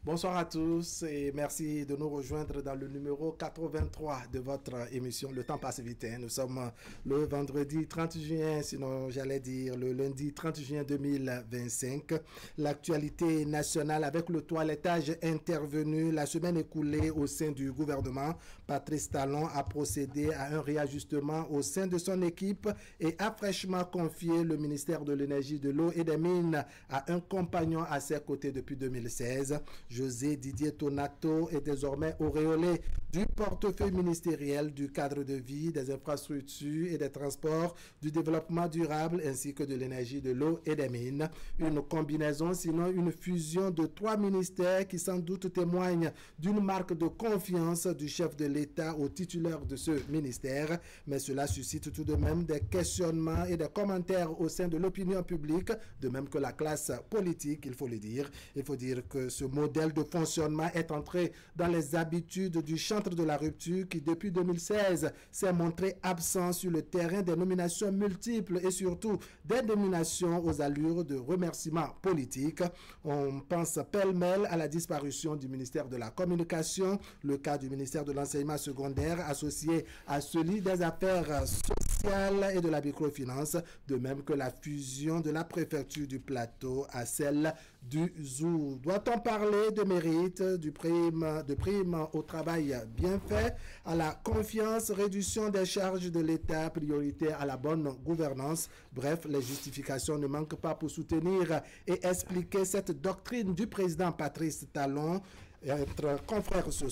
Bonsoir à tous et merci de nous rejoindre dans le numéro 83 de votre émission. Le temps passe vite, hein. Nous sommes le vendredi 30 juin, sinon j'allais dire le lundi 30 juin 2025. L'actualité nationale avec le toilettage intervenu la semaine écoulée au sein du gouvernement. Patrice Talon a procédé à un réajustement au sein de son équipe et a fraîchement confié le ministère de l'Énergie, de l'Eau et des Mines à un compagnon à ses côtés depuis 2016. José Didier Tonato est désormais auréolé du portefeuille ministériel du cadre de vie, des infrastructures et des transports, du développement durable ainsi que de l'énergie, de l'eau et des mines. Une combinaison, sinon une fusion de trois ministères qui sans doute témoigne d'une marque de confiance du chef de l'État au titulaire de ce ministère. Mais cela suscite tout de même des questionnements et des commentaires au sein de l'opinion publique, de même que la classe politique, il faut le dire. Il faut dire que ce modèle de fonctionnement est entré dans les habitudes du chantre de la rupture qui, depuis 2016, s'est montré absent sur le terrain des nominations multiples et surtout des nominations aux allures de remerciements politiques. On pense pêle-mêle à la disparition du ministère de la Communication, le cas du ministère de l'Enseignement secondaire associé à celui des Affaires sociales et de la microfinance, de même que la fusion de la préfecture du Plateau à celle du Zou. Doit-on parler de mérite, de prime au travail bien fait, à la confiance, réduction des charges de l'État, priorité à la bonne gouvernance? Bref, les justifications ne manquent pas pour soutenir et expliquer cette doctrine du président Patrice Talon. Entre confrères ce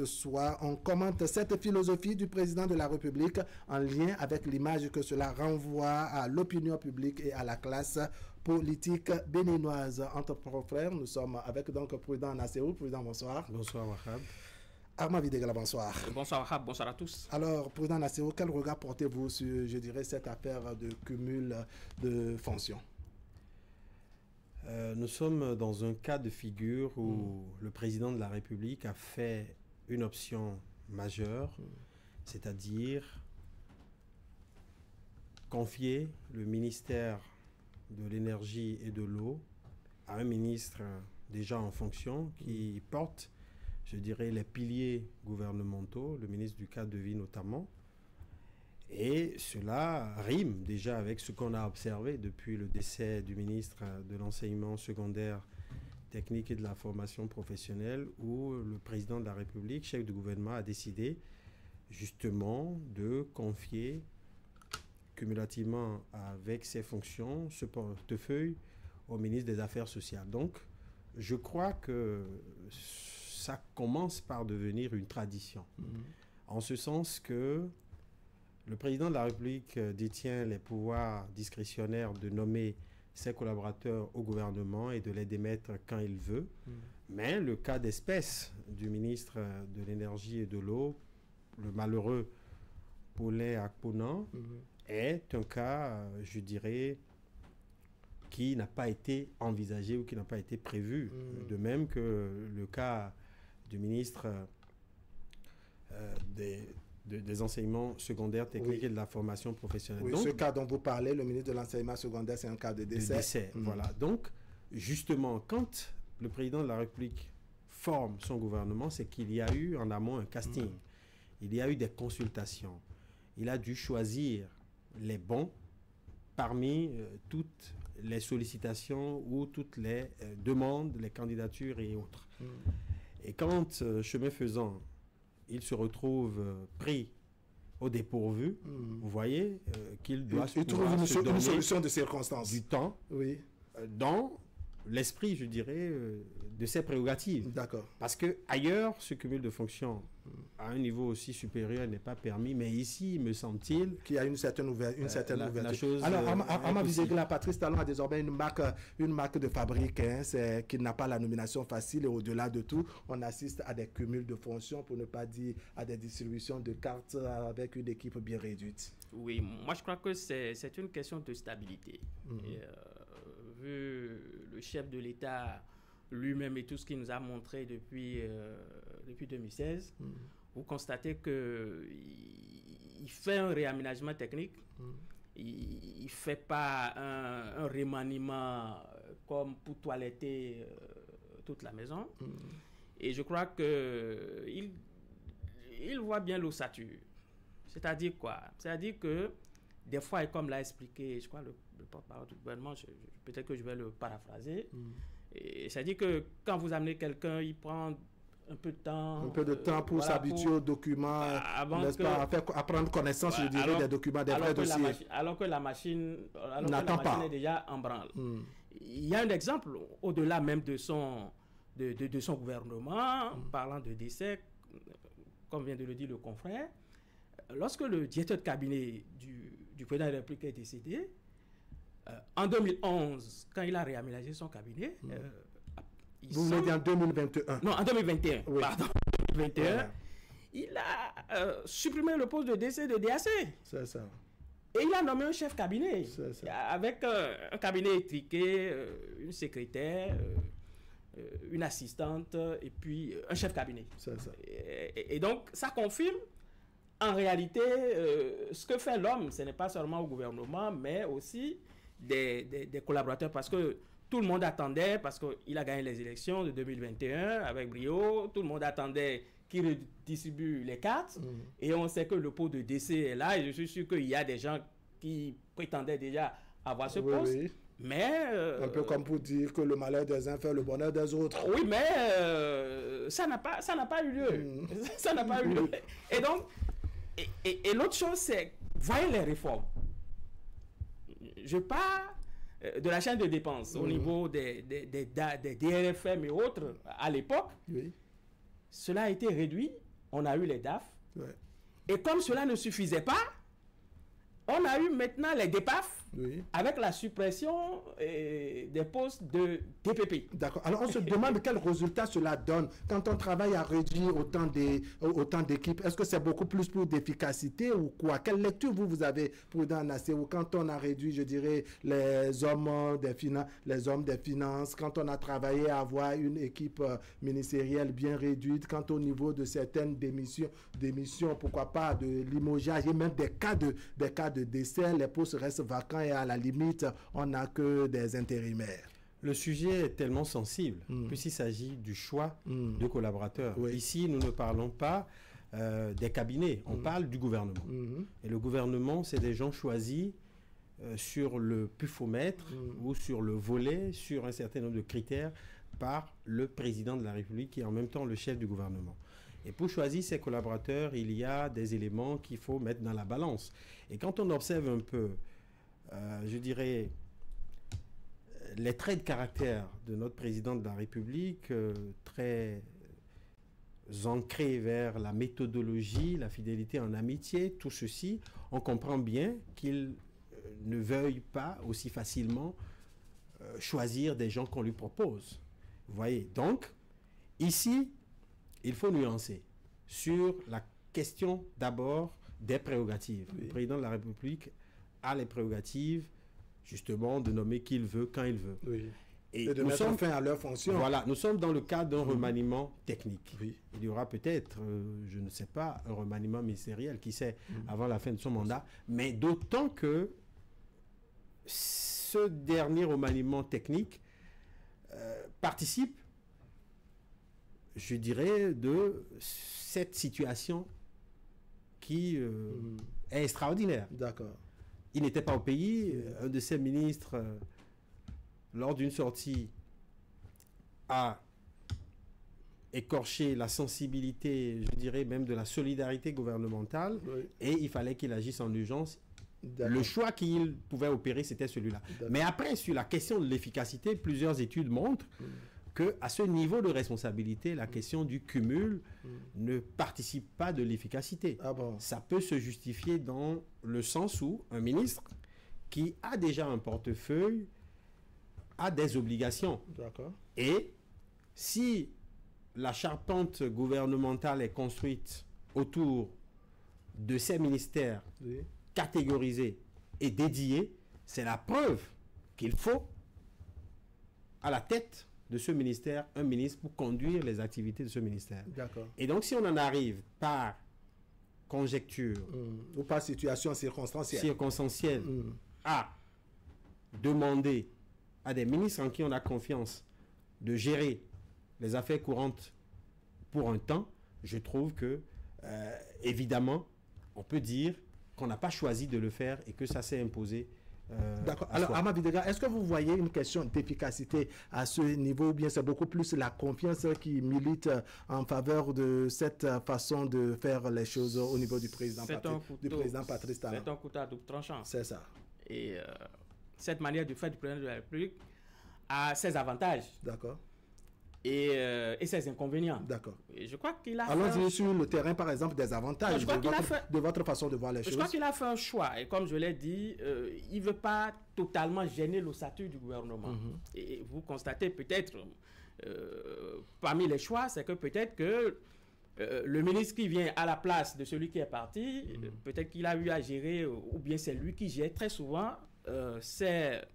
soir, on commente cette philosophie du président de la République en lien avec l'image que cela renvoie à l'opinion publique et à la classe politique béninoise. Entre confrères, nous sommes avec donc Prudent Nasséou. Prudent, bonsoir. Bonsoir Wahab. Armand Videgala, bonsoir. Bonsoir Wahab, bonsoir à tous. Alors, Prudent Nasséou, quel regard portez-vous sur, je dirais, cette affaire de cumul de fonctions? Nous sommes dans un cas de figure où le président de la République a fait une option majeure, c'est-à-dire confier le ministère de l'énergie et de l'eau à un ministre déjà en fonction qui porte, je dirais, les piliers gouvernementaux, le ministre du cadre de vie notamment. Et cela rime déjà avec ce qu'on a observé depuis le décès du ministre de l'enseignement secondaire, technique et de la formation professionnelle, où le président de la République, chef du gouvernement, a décidé justement de confier cumulativement avec ses fonctions ce portefeuille au ministre des Affaires sociales. Donc, je crois que ça commence par devenir une tradition, en ce sens que le président de la République détient les pouvoirs discrétionnaires de nommer ses collaborateurs au gouvernement et de les démettre quand il veut. Mais le cas d'espèce du ministre de l'Énergie et de l'Eau, le malheureux Paulin Akponan, est un cas, je dirais, qui n'a pas été envisagé ou qui n'a pas été prévu. De même que le cas du ministre des enseignements secondaires, techniques et de la formation professionnelle. Oui, donc, ce cas dont vous parlez, le ministre de l'enseignement secondaire, c'est un cas de décès. Voilà. Donc, justement, quand le président de la République forme son gouvernement, c'est qu'il y a eu en amont un casting. Il y a eu des consultations. Il a dû choisir les bons parmi toutes les sollicitations ou toutes les demandes, les candidatures et autres. Et quand, chemin faisant, il se retrouve pris au dépourvu, vous voyez qu'il doit il trouve une solution de circonstance. Du temps dans l'esprit, je dirais, de ses prérogatives. D'accord. Parce que ailleurs, ce cumul de fonctions à un niveau aussi supérieur n'est pas permis, mais ici, me semble-t-il qu'il y a une certaine ouverture. La chose, alors, Armand Videgala, Patrice Talon a désormais une marque de fabrique, hein, c'est qu'il n'a pas la nomination facile et au-delà de tout, on assiste à des cumuls de fonctions, pour ne pas dire à des distributions de cartes avec une équipe bien réduite. Oui, moi je crois que c'est une question de stabilité. Et, vu le chef de l'État lui-même et tout ce qu'il nous a montré depuis 2016, vous constatez qu'il fait un réaménagement technique, il ne fait pas un remaniement comme pour toiletter toute la maison. Et je crois qu'il voit bien l'ossature. C'est-à-dire quoi? C'est-à-dire que des fois, et comme l'a expliqué, je crois, le porte-parole du gouvernement, peut-être que je vais le paraphraser. C'est-à-dire que quand vous amenez quelqu'un, il prend un peu de temps. Un peu de temps pour s'habituer aux documents, n'est-ce pas, à prendre connaissance, je dirais, des documents, des vrais dossiers. Alors que la machine est déjà en branle. Il y a un exemple, au-delà même de son gouvernement, parlant de décès, comme vient de le dire le confrère, lorsque le directeur de cabinet du président de la République est décédé, en 2011, quand il a réaménagé son cabinet, vous voulez dire en 2021? Non, en 2021, oui. Pardon, 2021, il a supprimé le poste de DC de DAC. C'est ça. Et il a nommé un chef cabinet, avec un cabinet étriqué, une secrétaire, une assistante, et puis un chef cabinet. C'est ça. Et donc, ça confirme, en réalité, ce que fait l'homme, ce n'est pas seulement au gouvernement, mais aussi des collaborateurs, parce que tout le monde attendait, parce qu'il a gagné les élections de 2021 avec brio, tout le monde attendait qu'il redistribue les cartes, et on sait que le pot de décès est là, et je suis sûr qu'il y a des gens qui prétendaient déjà avoir ce poste. Oui. Mais un peu comme pour dire que le malheur des uns fait le bonheur des autres. Oui, mais ça n'a pas eu lieu. Ça n'a pas eu lieu. Et donc, et l'autre chose, c'est, voyez les réformes. Je parle de la chaîne de dépenses au niveau des DRFM et autres à l'époque. Oui. Cela a été réduit. On a eu les DAF. Ouais. Et comme cela ne suffisait pas, on a eu maintenant les DEPAF, avec la suppression des postes de DPP. D'accord. Alors on se demande quel résultat cela donne quand on travaille à réduire autant d'équipes. Est-ce que c'est beaucoup plus pour d'efficacité ou quoi? Quelle lecture vous avez pour dans Nassé, ou quand on a réduit, je dirais, les hommes des finances, quand on a travaillé à avoir une équipe ministérielle bien réduite, quand au niveau de certaines démissions, pourquoi pas de limogeage et même des cas de décès, les postes restent vacants et à la limite, on n'a que des intérimaires. Le sujet est tellement sensible, puisqu'il s'agit du choix de collaborateurs. Oui. Ici, nous ne parlons pas des cabinets, on parle du gouvernement. Et le gouvernement, c'est des gens choisis sur le pufomètre ou sur le volet, sur un certain nombre de critères par le président de la République qui est en même temps le chef du gouvernement. Et pour choisir ses collaborateurs, il y a des éléments qu'il faut mettre dans la balance. Et quand on observe un peu, je dirais, les traits de caractère de notre président de la République, très ancrés vers la méthodologie, la fidélité en amitié, tout ceci, on comprend bien qu'il ne veuille pas aussi facilement choisir des gens qu'on lui propose. Vous voyez, donc, ici, il faut nuancer sur la question d'abord des prérogatives. Oui. Le président de la République a les prérogatives justement de nommer qui il veut, quand il veut. Oui. Et de mettre fin à leur fonction. Voilà, nous sommes dans le cadre d'un remaniement technique. Oui. Il y aura peut-être, je ne sais pas, un remaniement ministériel, qui sait, avant la fin de son mandat, mais d'autant que ce dernier remaniement technique participe, je dirais, de cette situation qui est extraordinaire. D'accord. Il n'était pas au pays. Un de ses ministres, lors d'une sortie, a écorché la sensibilité, je dirais même de la solidarité gouvernementale, et il fallait qu'il agisse en urgence. Le choix qu'il pouvait opérer, c'était celui-là. Mais après, sur la question de l'efficacité, plusieurs études montrent qu'à ce niveau de responsabilité, la question du cumul ne participe pas de l'efficacité. Ah bon? Ça peut se justifier dans le sens où un ministre qui a déjà un portefeuille a des obligations. D'accord. Et si la charpente gouvernementale est construite autour de ces ministères catégorisés et dédiés, c'est la preuve qu'il faut à la tête de ce ministère, un ministre pour conduire les activités de ce ministère. D'accord. Et donc, si on en arrive par conjecture ou par situation circonstancielle à demander à des ministres en qui on a confiance de gérer les affaires courantes pour un temps, je trouve que, évidemment, on peut dire qu'on n'a pas choisi de le faire et que ça s'est imposé. D'accord. Alors, Ama Bidega, est-ce que vous voyez une question d'efficacité à ce niveau ou bien c'est beaucoup plus la confiance qui milite en faveur de cette façon de faire les choses au niveau du président Patrice Talon? C'est un couteau à double tranchant. C'est ça. Et cette manière de faire du président de la République a ses avantages. D'accord. Et ses inconvénients. D'accord. Je crois qu'il a Allons-y sur le terrain, par exemple, des avantages de votre façon de voir les choses. Je crois qu'il a fait un choix. Et comme je l'ai dit, il ne veut pas totalement gêner l'ossature du gouvernement. Et vous constatez peut-être, parmi les choix, c'est que peut-être que le ministre qui vient à la place de celui qui est parti, peut-être qu'il a eu à gérer, ou bien c'est lui qui gère très souvent, c'est...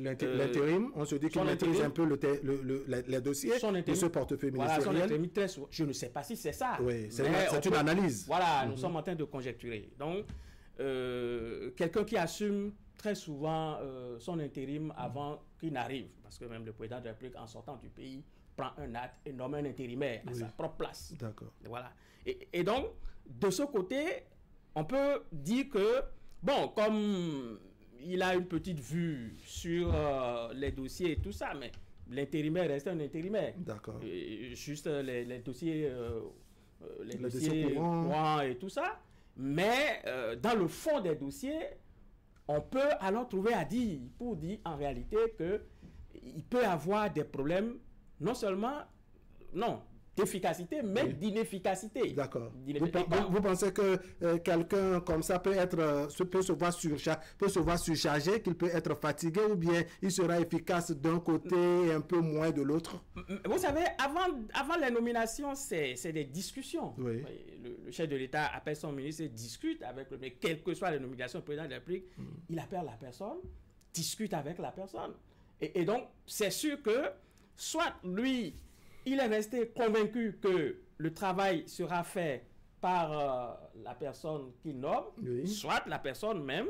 L'intérim, on se dit qu'il maîtrise un peu les dossiers de ce portefeuille ministériel. Voilà, son intérim, très souvent. Je ne sais pas si c'est ça. Oui, c'est une analyse. Voilà, nous sommes en train de conjecturer. Donc, quelqu'un qui assume très souvent son intérim avant qu'il n'arrive, parce que même le président de la République, en sortant du pays, prend un acte et nomme un intérimaire à sa propre place. D'accord. Voilà. Et donc, de ce côté, on peut dire que, bon, comme... il a une petite vue sur les dossiers et tout ça, mais l'intérimaire reste un intérimaire. D'accord. Juste les dossiers, dossiers courants et tout ça. Mais dans le fond des dossiers, on peut alors trouver à dire, pour dire en réalité qu'il peut avoir des problèmes, non seulement, d'efficacité, mais d'inefficacité. D'accord. Vous pensez que quelqu'un comme ça peut se voir surchargé, qu'il peut être fatigué, ou bien il sera efficace d'un côté et un peu moins de l'autre? Vous savez, avant les nominations, c'est des discussions. Oui. Le chef de l'État appelle son ministre et discute avec lui. Mais quelles que soient les nominations du président de la République, il appelle la personne, discute avec la personne. Et donc, c'est sûr que soit lui... il est resté convaincu que le travail sera fait par la personne qu'il nomme, soit la personne même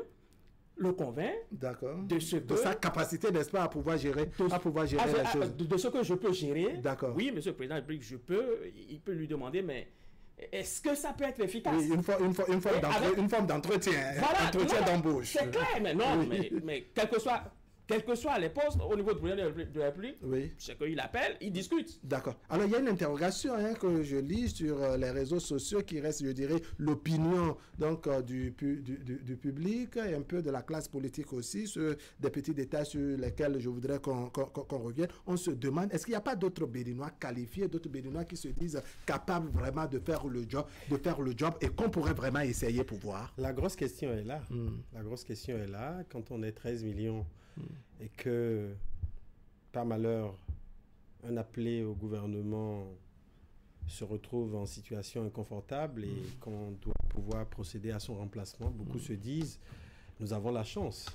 le convainc de sa capacité, n'est-ce pas, à pouvoir gérer les choses. De ce que je peux gérer. D'accord. Oui, monsieur le président de la République, il peut lui demander, mais est-ce que ça peut être efficace? Oui, une forme d'entretien, voilà, entretien d'embauche. C'est clair, mais non, mais quel que soit les postes au niveau du président de la République, c'est qu'il appelle, il discute. D'accord. Alors, il y a une interrogation que je lis sur les réseaux sociaux qui reste, je dirais, l'opinion du public et un peu de la classe politique aussi, sur des petits détails sur lesquels je voudrais qu'on revienne. On se demande, est-ce qu'il n'y a pas d'autres Béninois qualifiés, d'autres Béninois qui se disent capables vraiment de faire le job et qu'on pourrait vraiment essayer pour voir? La grosse question est là. La grosse question est là. Quand on est 13 millions et que, par malheur, un appelé au gouvernement se retrouve en situation inconfortable et qu'on doit pouvoir procéder à son remplacement, beaucoup se disent, nous avons la chance.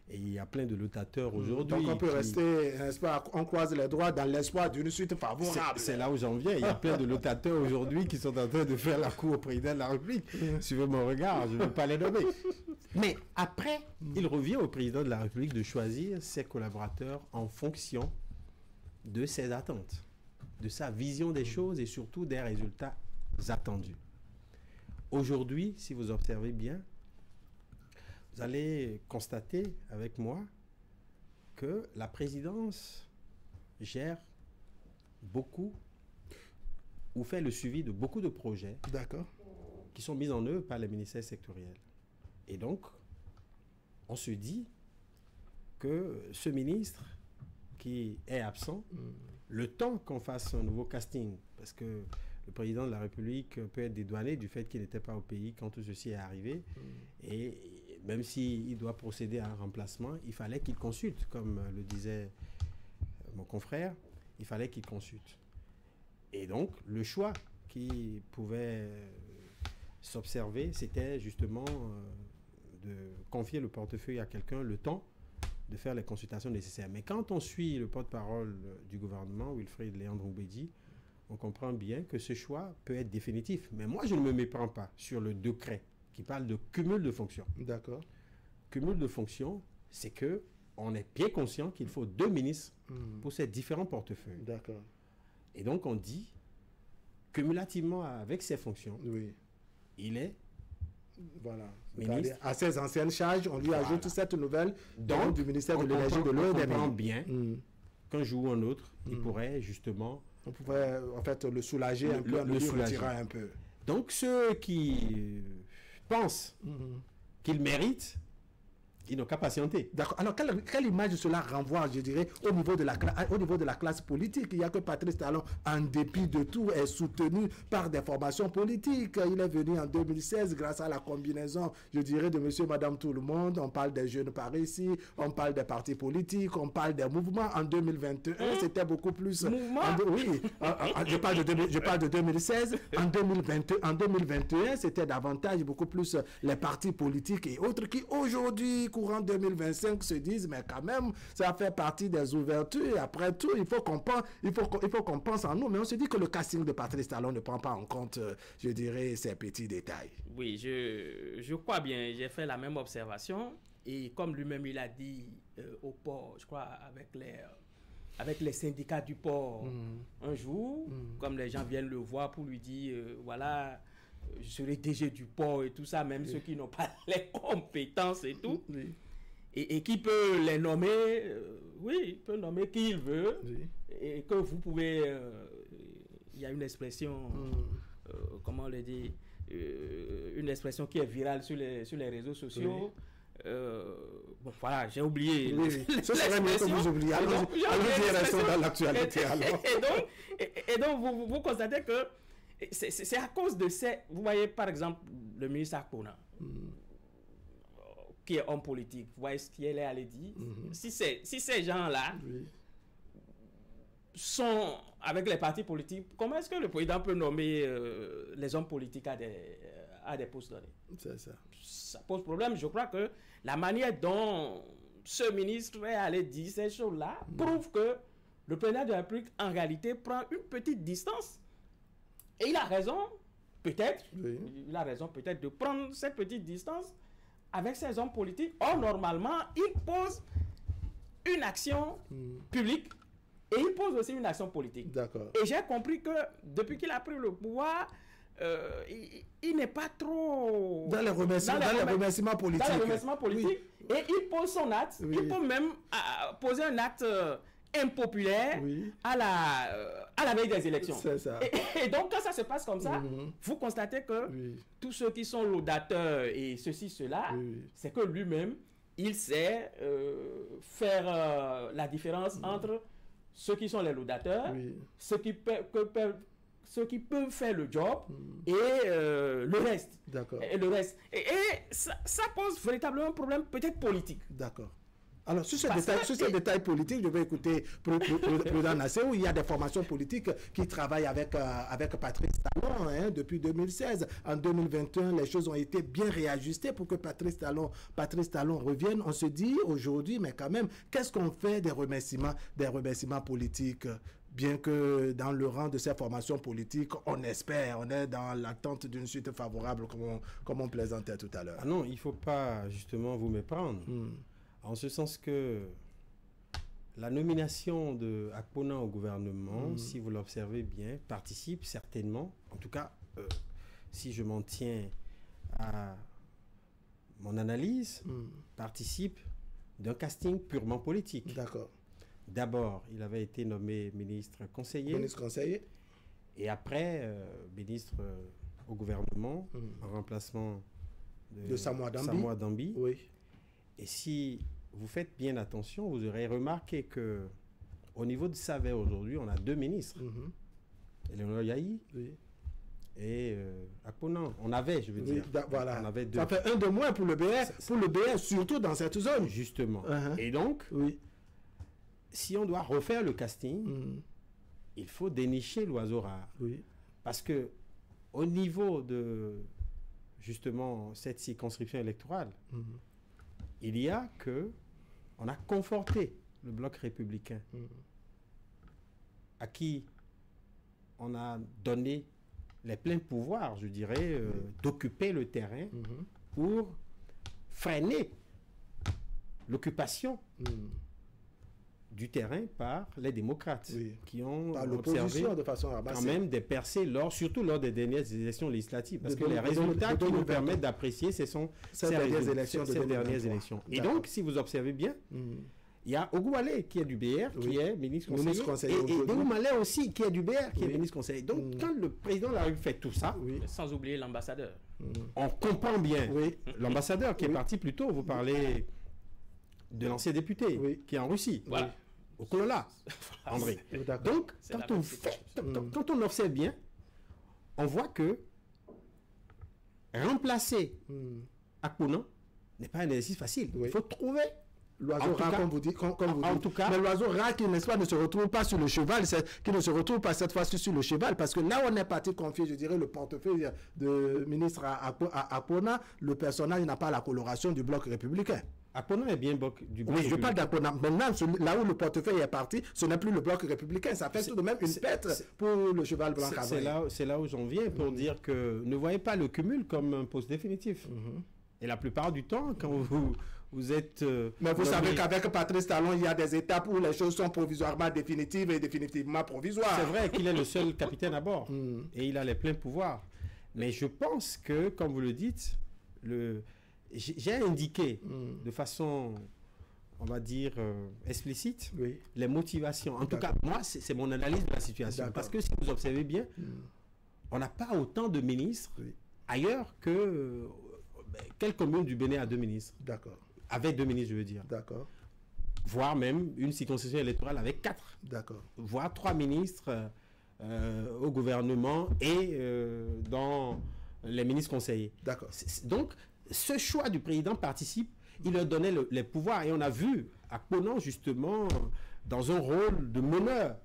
Et il y a plein de lotateurs aujourd'hui. Donc on peut rester, n'est-ce pas, on croise les doigts dans l'espoir d'une suite favorable. C'est là où j'en viens. Il y a plein de lotateurs aujourd'hui qui sont en train de faire la cour au président de la République. Suivez mon regard, je ne vais pas les nommer. Mais après, il revient au président de la République de choisir ses collaborateurs en fonction de ses attentes, de sa vision des choses et surtout des résultats attendus. Aujourd'hui, si vous observez bien, vous allez constater avec moi que la présidence gère beaucoup ou fait le suivi de beaucoup de projets qui sont mis en œuvre par les ministères sectoriels. Et donc, on se dit que ce ministre qui est absent, le temps qu'on fasse un nouveau casting, parce que le président de la République peut être dédouané du fait qu'il n'était pas au pays quand tout ceci est arrivé, et même s'il doit procéder à un remplacement, il fallait qu'il consulte, comme le disait mon confrère, il fallait qu'il consulte. Et donc, le choix qui pouvait s'observer, c'était justement de confier le portefeuille à quelqu'un, le temps de faire les consultations nécessaires. Mais quand on suit le porte-parole du gouvernement, Wilfrid Léandre Oubédi, on comprend bien que ce choix peut être définitif. Mais moi, je ne me méprends pas sur le décret qui parle de cumul de fonctions. D'accord. Cumul de fonctions, c'est qu'on est bien conscient qu'il faut 2 ministres pour ces différents portefeuilles. D'accord. Et donc, on dit, cumulativement avec ses fonctions, il est voilà. ministre. À ses anciennes charges, on lui ajoute cette nouvelle donc, du ministère de l'énergie de l'eau et des mines. Bien qu'un jour ou un autre, il pourrait justement... On pourrait en fait le soulager un peu, le retirer un peu. Donc ceux qui pensent qu'ils méritent, ils n'ont qu'à patienter. D'accord. Alors, quelle image cela renvoie, je dirais, au niveau de la classe politique? Il n'y a que Patrice Talon, en dépit de tout, est soutenu par des formations politiques. Il est venu en 2016 grâce à la combinaison, je dirais, de monsieur, madame, tout le monde. On parle des jeunes par ici, on parle des partis politiques, on parle des mouvements. En 2021, c'était beaucoup plus... Mouvement? Oui, je parle de 2016. En 2021, c'était davantage, beaucoup plus les partis politiques et autres qui, aujourd'hui, courant 2025, se disent mais quand même ça fait partie des ouvertures et après tout il faut qu'on pense en nous, mais on se dit que le casting de Patrice Talon ne prend pas en compte je dirais ces petits détails. Oui, je crois bien, j'ai fait la même observation et comme lui-même il a dit au port, je crois avec les syndicats du port un jour, comme les gens viennent le voir pour lui dire voilà, je serai DG du port et tout ça, même ceux qui n'ont pas les compétences et tout. Et qui peut les nommer, il peut nommer qui il veut. Et que vous pouvez, il y a une expression, comment on le dit, une expression qui est virale sur les réseaux sociaux. Bon, voilà, j'ai oublié. Ce serait mieux que vous oubliez. Allons-y, restons dans l'actualité. Et donc, vous constatez que c'est à cause de ces... Vous voyez, par exemple, le ministre Akpona, qui est homme politique, vous voyez ce qu'il est allé dire. Si ces gens-là sont avec les partis politiques, comment est-ce que le président peut nommer les hommes politiques à des postes donnés? C'est ça. Ça pose problème. Je crois que la manière dont ce ministre est allé dire ces choses-là prouve que le président de la République, en réalité, prend une petite distance. Et il a raison, peut-être, il a raison peut-être de prendre cette petite distance avec ses hommes politiques. Or, normalement, il pose une action publique et il pose aussi une action politique. D'accord. Et j'ai compris que depuis qu'il a pris le pouvoir, il n'est pas trop... Dans les remerciements politiques. Dans les remerciements politiques. Et il pose son acte. Il peut même poser un acte... impopulaire à la veille des élections. C'est ça. Et donc, quand ça se passe comme ça, vous constatez que tous ceux qui sont laudateurs et ceci, cela, c'est que lui-même, il sait faire la différence entre ceux qui sont les laudateurs, ceux qui peuvent faire le job et le reste. D'accord. Et le reste. Et ça pose véritablement un problème peut-être politique. D'accord. Alors, sur ce détail politique, je vais écouter Président Nassé, où il y a des formations politiques qui travaillent avec Patrice Talon depuis 2016. En 2021, les choses ont été bien réajustées pour que Patrice Talon revienne. On se dit aujourd'hui, mais quand même, qu'est-ce qu'on fait des remerciements politiques? Bien que dans le rang de ces formations politiques, on espère, on est dans l'attente d'une suite favorable, comme on plaisantait tout à l'heure. Ah non, il ne faut pas justement vous méprendre. En ce sens que la nomination de Akpona au gouvernement, si vous l'observez bien, participe certainement, en tout cas, si je m'en tiens à mon analyse, participe d'un casting purement politique. D'accord. D'abord, il avait été nommé ministre conseiller. Ministre conseiller. Et après, ministre au gouvernement, en remplacement de Samoa Dambi. Oui. Et si vous faites bien attention, vous aurez remarqué que au niveau de Savet aujourd'hui, on a deux ministres. Eleonore Yahi et Akpona. On avait, je veux dire. Voilà. On avait deux. Ça fait un de moins pour le BS, surtout dans cette zone. Justement. Et donc, si on doit refaire le casting, il faut dénicher l'oiseau rare. Parce que au niveau de, justement, cette circonscription électorale, il y a que on a conforté le bloc républicain à qui on a donné les pleins pouvoirs, je dirais, d'occuper le terrain pour freiner l'occupation du terrain par les démocrates, qui ont observé de façon quand même des percées, surtout lors des dernières élections législatives. Parce que les résultats qui nous permettent d'apprécier, ce sont ces dernières élections. Et donc, si vous observez bien, il y a Ogoualé qui est du BR, qui est ministre conseiller, et Oumalé aussi qui est du BR, qui est ministre conseiller. Donc, quand le président de la République fait tout ça, sans oublier l'ambassadeur, on comprend bien l'ambassadeur qui est parti plus tôt. Vous parlez de l'ancien député qui est en Russie. Voilà. Au Kolola, André. Donc, quand on observe bien, on voit que remplacer Akpona n'est pas un exercice facile. Il faut trouver l'oiseau rare, comme vous dites. En tout cas, mais l'oiseau rare qui, n'est-ce pas, ne se retrouve pas sur le cheval, qui ne se retrouve pas cette fois-ci sur le cheval, parce que là, on est parti confier, je dirais, le portefeuille de ministre à Akpona. Le personnage n'a pas la coloration du bloc républicain. Akpona est bien du bloc républicain. Oui, je parle d'Akpona. Maintenant, là où le portefeuille est parti, ce n'est plus le bloc républicain. Ça fait tout de même une pète pour le cheval blanc. C'est là où j'en viens pour dire que ne voyez pas le cumul comme un poste définitif. Et la plupart du temps, quand vous êtes... mais vous savez qu'avec Patrice Talon, il y a des étapes où les choses sont provisoirement définitives et définitivement provisoires. C'est vrai qu'il est le seul capitaine à bord et il a les pleins pouvoirs. Mais je pense que, comme vous le dites, j'ai indiqué de façon, on va dire, explicite les motivations. En tout cas, moi, c'est mon analyse de la situation. Parce que si vous observez bien, on n'a pas autant de ministres ailleurs que... quelle commune du Bénin a 2 ministres? D'accord. Avec 2 ministres, je veux dire. D'accord. Voire même une circonscription électorale avec 4. D'accord. Voire 3 ministres au gouvernement et dans les ministres conseillers. D'accord. Donc, ce choix du président participe, il leur donnait les pouvoirs. Et on a vu Akpona, justement, dans un rôle de meneur,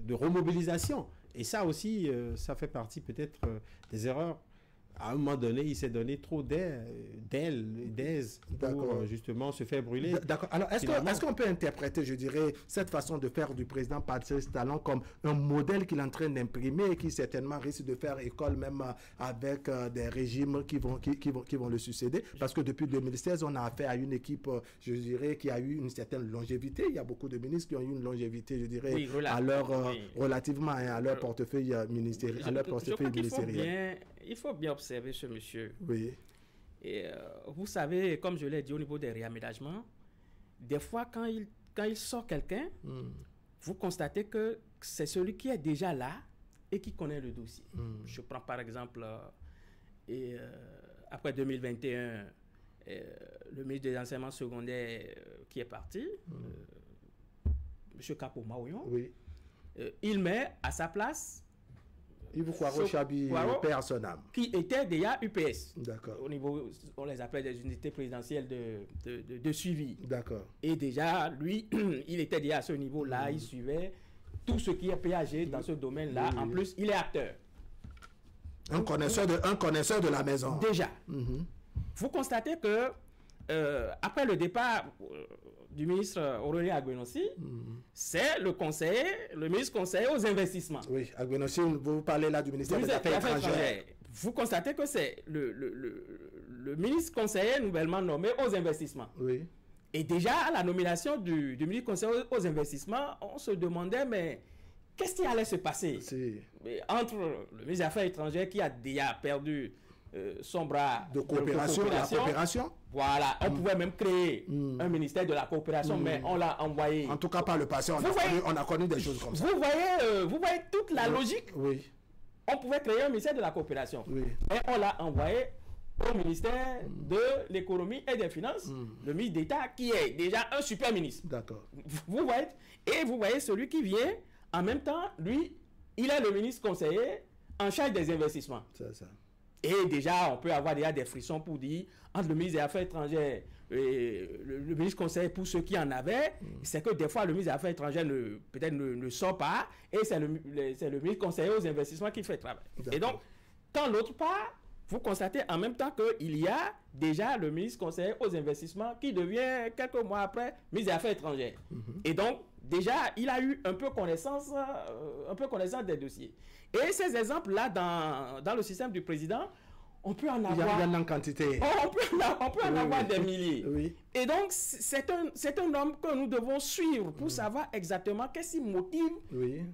de remobilisation. Et ça aussi, ça fait partie peut-être des erreurs. À un moment donné, il s'est donné trop d'aise pour justement se faire brûler. D'accord. Alors, est-ce qu'on peut interpréter, je dirais, cette façon de faire du président Patrice Talon comme un modèle qu'il est en train d'imprimer et qui certainement risque de faire école même avec des régimes qui vont le succéder? Parce que depuis 2016, on a affaire à une équipe, je dirais, qui a eu une certaine longévité. Il y a beaucoup de ministres qui ont eu une longévité, je dirais, relativement à leur portefeuille ministériel. Il faut bien observer ce monsieur. Oui. Et vous savez, comme je l'ai dit au niveau des réaménagements, des fois quand il sort quelqu'un, vous constatez que c'est celui qui est déjà là et qui connaît le dossier. Je prends par exemple, après 2021, le ministre des enseignements secondaires qui est parti, M. Kapo Maouyon, il met à sa place Yves Kwaro Chabi, paix à son âme, qui était déjà UPS. D'accord. Au niveau, on les appelle des unités présidentielles de suivi. D'accord. Et déjà, lui, il était déjà à ce niveau-là, il suivait tout ce qui est PAG dans ce domaine-là. En plus, il est acteur. Un connaisseur de la maison. Déjà. Vous constatez que après le départ du ministre Aurélien Agbenossi, c'est le ministre conseiller aux investissements. Oui, Agbenossi, vous parlez là du ministère des Affaires étrangères. Vous constatez que c'est le ministre conseiller nouvellement nommé aux investissements. Oui. Et déjà, à la nomination du ministre conseiller aux investissements, on se demandait, mais qu'est-ce qui allait se passer entre le ministre des Affaires étrangères qui a déjà perdu son bras de coopération, la coopération. Voilà, on pouvait même créer un ministère de la coopération, mais on l'a envoyé. En tout cas, par le passé, on a connu des choses comme ça. Vous voyez toute la logique. Oui. On pouvait créer un ministère de la coopération, mais on l'a envoyé au ministère de l'économie et des finances, le ministre d'État qui est déjà un super ministre. D'accord. Vous voyez celui qui vient, en même temps, lui, il est le ministre conseiller en charge des investissements. C'est ça. Et déjà, on peut avoir déjà des frissons pour dire, entre le ministre des Affaires étrangères et le ministre conseiller, pour ceux qui en avaient, c'est que des fois, le ministre des Affaires étrangères peut-être ne sort pas, et c'est le ministre conseiller aux investissements qui fait le travail. Et donc, quand l'autre part, vous constatez en même temps qu'il y a déjà le ministre conseiller aux investissements qui devient, quelques mois après, ministre des Affaires étrangères. Et donc, déjà, il a eu un peu connaissance des dossiers. Et ces exemples-là, dans le système du président, on peut en avoir... Il y en a en quantité. On peut en avoir des milliers. Oui. Et donc, c'est un homme que nous devons suivre pour savoir exactement qu'est-ce qui motive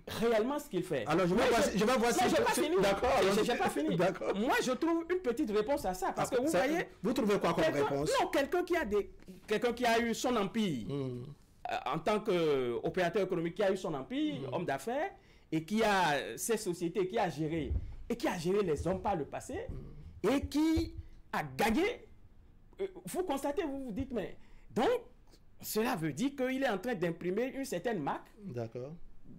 réellement ce qu'il fait. Alors, je vais voir si... j'ai pas fini. D'accord. J'ai pas fini. Moi, je trouve une petite réponse à ça. Parce que vous voyez... Vous trouvez quoi comme réponse? Non, quelqu'un qui a eu son empire en tant qu'opérateur économique, qui a eu son empire, homme d'affaires, et qui a ses sociétés, qui a géré les hommes par le passé, et qui a gagné. Vous constatez, vous vous dites, mais donc, cela veut dire qu'il est en train d'imprimer une certaine marque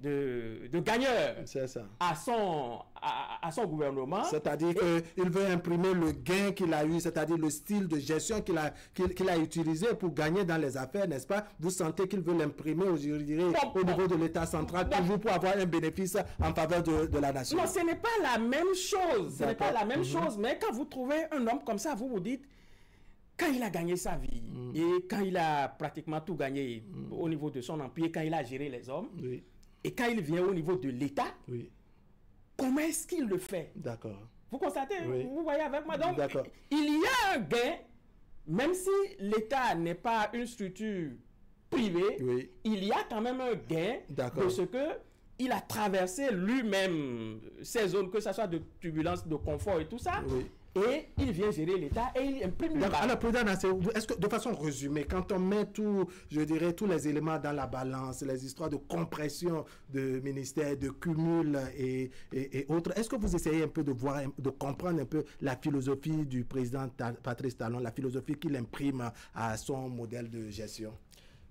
de gagneur à son gouvernement. C'est-à-dire qu'il veut imprimer le gain qu'il a eu, c'est-à-dire le style de gestion qu'il a utilisé pour gagner dans les affaires, n'est-ce pas? Vous sentez qu'il veut l'imprimer au niveau de l'État central, toujours pour avoir un bénéfice en faveur de la nation. Non, ce n'est pas la même chose. Ce n'est pas la même chose, mais quand vous trouvez un homme comme ça, vous vous dites, quand il a gagné sa vie, et quand il a pratiquement tout gagné au niveau de son empire, quand il a géré les hommes, et quand il vient au niveau de l'État, comment est-ce qu'il le fait? D'accord. Vous constatez, vous voyez avec moi. Donc, il y a un gain, même si l'État n'est pas une structure privée, il y a quand même un gain de ce que il a traversé lui-même ces zones, que ce soit de turbulence, de confort et tout ça. Et il vient gérer l'État et il imprime une marque. Alors, Président Nassé, est-ce que, de façon résumée, quand on met tous les éléments dans la balance, les histoires de compression de ministères, de cumul et autres, est-ce que vous essayez un peu de comprendre un peu la philosophie du président Patrice Talon, la philosophie qu'il imprime à son modèle de gestion?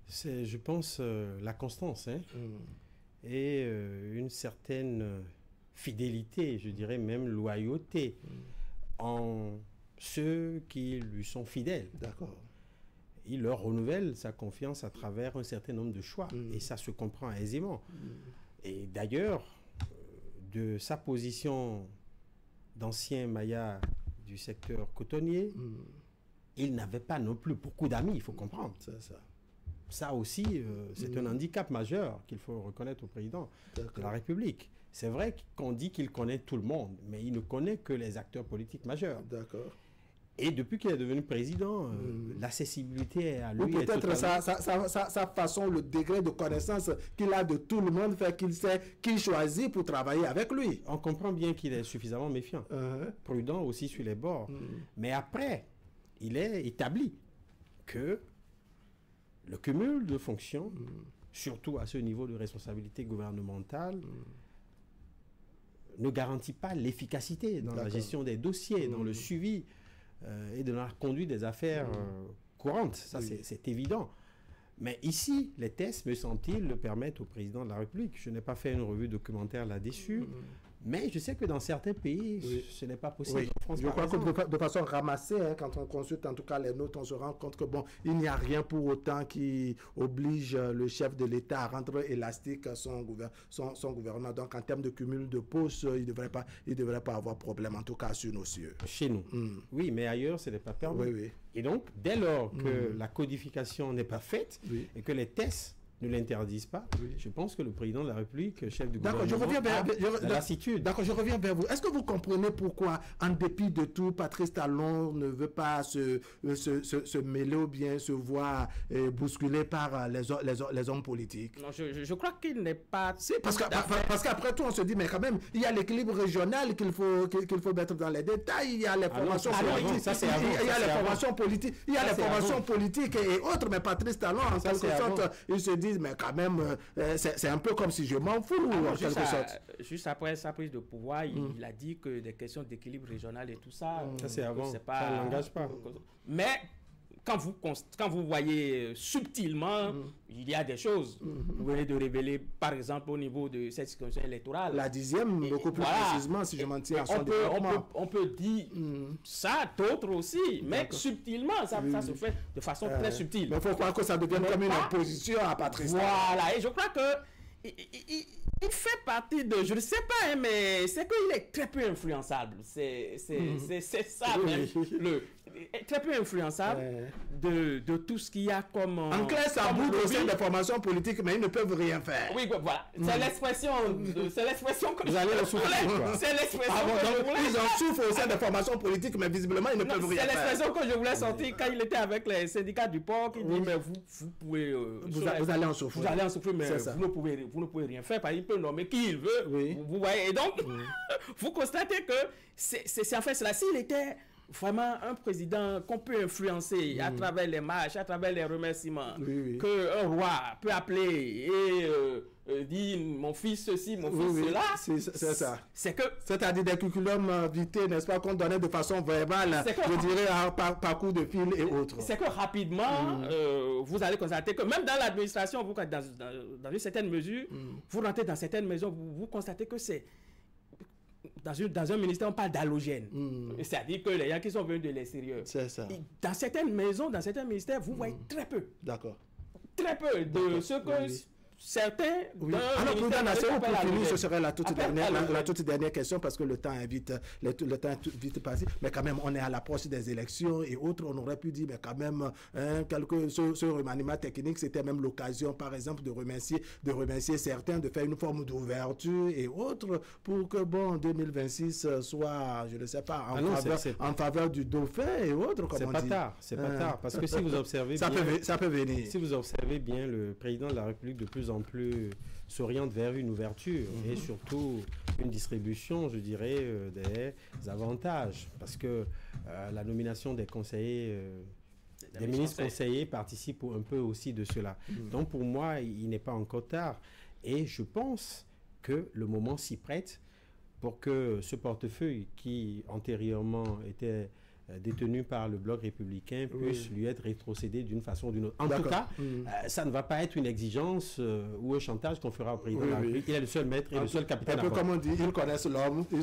C'est, je pense, la constance, et une certaine fidélité, je dirais même loyauté en ceux qui lui sont fidèles. D'accord. Il leur renouvelle sa confiance à travers un certain nombre de choix. Et ça se comprend aisément. Et d'ailleurs, de sa position d'ancien Maya du secteur cotonnier, il n'avait pas non plus beaucoup d'amis, il faut comprendre. Ça aussi, c'est un handicap majeur qu'il faut reconnaître au président de la République. C'est vrai qu'on dit qu'il connaît tout le monde, mais il ne connaît que les acteurs politiques majeurs. D'accord. Et depuis qu'il est devenu président, l'accessibilité à lui... Ou peut-être sa façon, le degré de connaissance qu'il a de tout le monde fait qu'il sait qui choisit pour travailler avec lui. On comprend bien qu'il est suffisamment méfiant, prudent aussi sur les bords. Mais après, il est établi que le cumul de fonctions, surtout à ce niveau de responsabilité gouvernementale, ne garantit pas l'efficacité dans la gestion des dossiers, dans le suivi et dans la conduite des affaires courantes. Ça, c'est évident. Mais ici, les tests, me semble-t-il, le permettent au président de la République. Je n'ai pas fait une revue documentaire là-dessus, mais je sais que dans certains pays, ce n'est pas possible. En France, je crois que de façon ramassée, quand on consulte en tout cas les notes, on se rend compte que il n'y a rien pour autant qui oblige le chef de l'État à rendre élastique son gouvernement. Donc en termes de cumul de postes, il ne devrait pas avoir problème, en tout cas sur nos cieux. Chez nous. Oui, mais ailleurs, ce n'est pas permis. Et donc, dès lors que la codification n'est pas faite et que les tests ne l'interdisent pas, je pense que le président de la République, chef du gouvernement, a lassitude. D'accord, je reviens vers vous. Est-ce que vous comprenez pourquoi, en dépit de tout, Patrice Talon ne veut pas se mêler ou bien se voir bousculé par les hommes politiques? Non, je crois qu'il n'est pas... Parce qu'après tout, on se dit, mais quand même, il y a l'équilibre régional qu'il faut mettre dans les détails, il y a les formations politiques, il y a les formations politiques, il y a les formations politiques et autres, mais Patrice Talon, en quelque sorte, il se dit, mais quand même, c'est un peu comme si je m'en fous, en quelque sorte. Juste après sa prise de pouvoir, il a dit que des questions d'équilibre régional et tout ça, ça c'est avant, ça ne l'engage pas. Mais quand vous voyez subtilement, il y a des choses. Vous venez de révéler, par exemple, au niveau de cette circonscription électorale. La 10e, beaucoup plus précisément, si je m'en tiens à son développement. On peut dire ça, d'autres aussi, mais subtilement, ça se fait de façon très subtile. Mais il faut croire que ça devienne comme une opposition à Patrice. Voilà, et je crois que il fait partie de, je ne sais pas, hein, mais c'est qu'il est très peu influençable. C'est ça, même, très peu influençable de tout ce qu'il y a comme... En clair, ça bouge au sein des formations politiques, mais ils ne peuvent rien faire. Oui, voilà. C'est l'expression que vous allez le souffrir. C'est l'expression ils en souffrent au sein des formations politiques, mais visiblement, ils ne peuvent rien faire. C'est l'expression que je voulais sortir quand il était avec les syndicats du port, qui dit, mais vous pouvez... vous allez en souffrir. Vous allez en souffrir, mais vous ne pouvez rien faire. Il peut nommer qui il veut. Vous voyez. Et donc, vous constatez que c'est en fait cela. S'il était vraiment un président qu'on peut influencer à travers les marches, à travers les remerciements, qu'un roi peut appeler et dire mon fils ceci, mon fils cela. C'est ça. C'est-à-dire des curriculum vitae, n'est-ce pas, qu'on donnait de façon verbale, je dirais par coup de fil et autres. C'est que rapidement, vous allez constater que même dans l'administration, dans une certaine mesure, vous rentrez dans certaines maisons, vous constatez que c'est dans un ministère, on parle d'halogène. C'est-à-dire que les gens qui sont venus de l'extérieur. C'est ça. Dans certaines maisons, dans certains ministères, vous voyez très peu. D'accord. Très peu de ce que certains... Alors, Président Nassau, pour finir, ce serait la toute dernière question, parce que le temps est vite passé. Mais quand même, on est à l'approche des élections et autres. On aurait pu dire, mais quand même, ce remaniement technique, c'était même l'occasion, par exemple, de remercier certains, de faire une forme d'ouverture et autres, pour que, 2026 soit, je ne sais pas, en faveur du dauphin et autres, comme on dit. C'est pas tard, parce que si vous observez ça peut venir. Si vous observez bien, le président de la République, de plus en plus s'oriente vers une ouverture et surtout une distribution, je dirais, des avantages, parce que la nomination des conseillers, des ministres conseillers participe un peu aussi de cela. Donc pour moi, il n'est pas encore tard et je pense que le moment s'y prête pour que ce portefeuille qui antérieurement était détenu par le bloc républicain puisse lui être rétrocédé d'une façon ou d'une autre. En tout cas, ça ne va pas être une exigence ou un chantage qu'on fera au président de la République. Il est le seul maître et le seul capitaine. Un peu comme on dit, ils connaissent l'homme, ils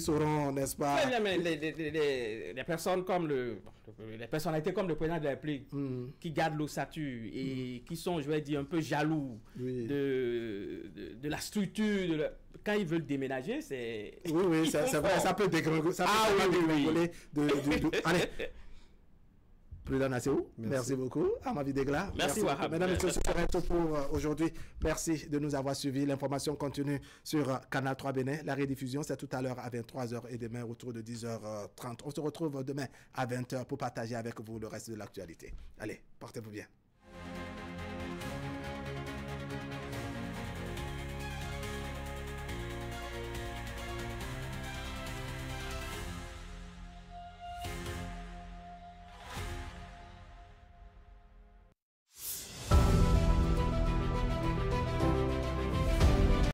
sauront, n'est-ce pas... Mais les personnes comme les personnalités comme le président de la République qui gardent l'ossature et qui sont, je vais dire, un peu jaloux de la structure, quand ils veulent déménager, c'est... ça peut dégringoler. Allez. Président Nassau, merci beaucoup. Amadi Degla. Merci. Mesdames et messieurs, ce serait tout pour aujourd'hui. Merci de nous avoir suivis. L'information continue sur Canal 3 Bénin. La rediffusion, c'est tout à l'heure à 23h et demain autour de 10h30. On se retrouve demain à 20h pour partager avec vous le reste de l'actualité. Allez, portez-vous bien.